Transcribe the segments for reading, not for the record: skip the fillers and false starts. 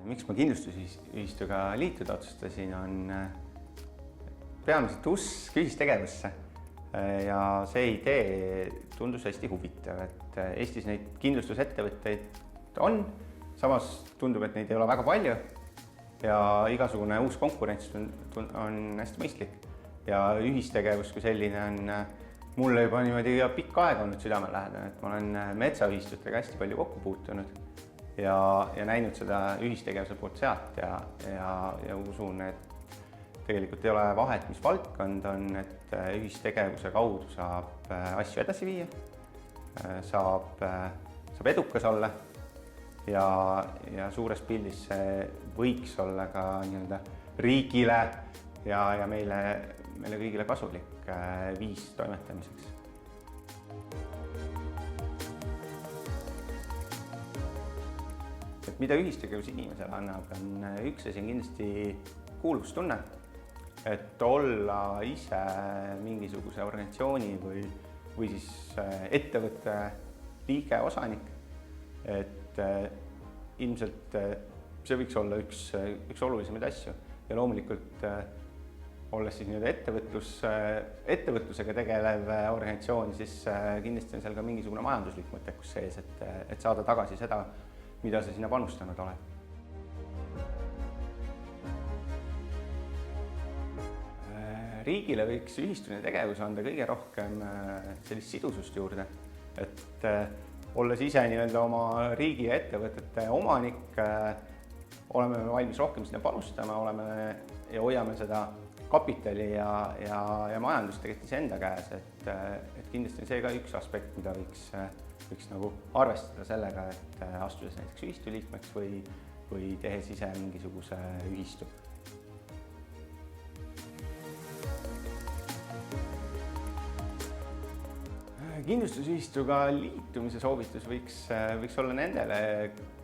Miks ma kindlustusühistuga liituda otsustasin, on peamiselt usk ühistegevusse. Ja see idee tundus hästi huvitav, et Eestis neid kindlustusettevõtteid on, samas tundub, et neid ei ole väga palju ja igasugune uus konkurents on hästi mõistlik. Ja ühistegevus kui selline on mulle juba niimoodi pikka aega olnud südamelähedane, et ma olen metsaühistutega hästi palju kokku puutunud ja näinud seda ühistegevuse poolt sealt ja usun, et tegelikult ei ole vahet, mis valdkond on, et ühistegevuse kaudu saab asju edasi viia, saab edukas olla ja suures pildis see võiks olla ka nii-öelda riigile ja meile kõigile kasulik viis toimetamiseks. Et mida ühistegevus inimesele annab, on üks asi on kindlasti kuuluvustunne, et olla ise mingisuguse organisatsiooni või siis ettevõtte liige, osanik, et ilmselt see võiks olla üks olulisemaid asju ja loomulikult olles siis ettevõtlusega tegelev organisatsioon, siis kindlasti on seal ka mingisugune majanduslik mõttekus sees, et saada tagasi seda, mida sa sinna panustanud oled. Riigile võiks ühistuline tegevus anda kõige rohkem sellist sidusust juurde, et olles ise nii-öelda oma riigi ja ettevõtete omanik, oleme valmis rohkem sinna panustama, ja hoiame seda kapitali ja majandust tegelikult iseenda käes, et kindlasti on see ka üks aspekt, mida võiks nagu arvestada sellega, et astudes näiteks ühistu liikmeks või tehes ise mingisuguse ühistu. Kindlustusühistuga liitumise soovitus võiks olla nendele,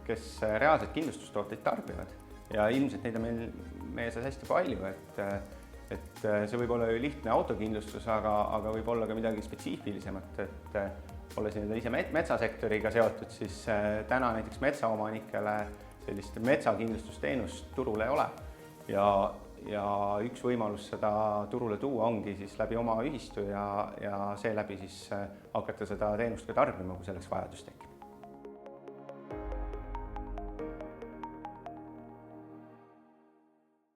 kes reaalselt kindlustustooteid tarbivad ja ilmselt neid on meie seas hästi palju, et see võib olla ju lihtne autokindlustus, aga võib olla ka midagi spetsiifilisemat, et olles ise metsasektoriga seotud, siis täna näiteks metsaomanikele sellist metsakindlustusteenust turul ei ole ja üks võimalus seda turule tuua ongi siis läbi oma ühistu ja seeläbi siis hakata seda teenust ka tarbima, kui selleks vajadus tekib.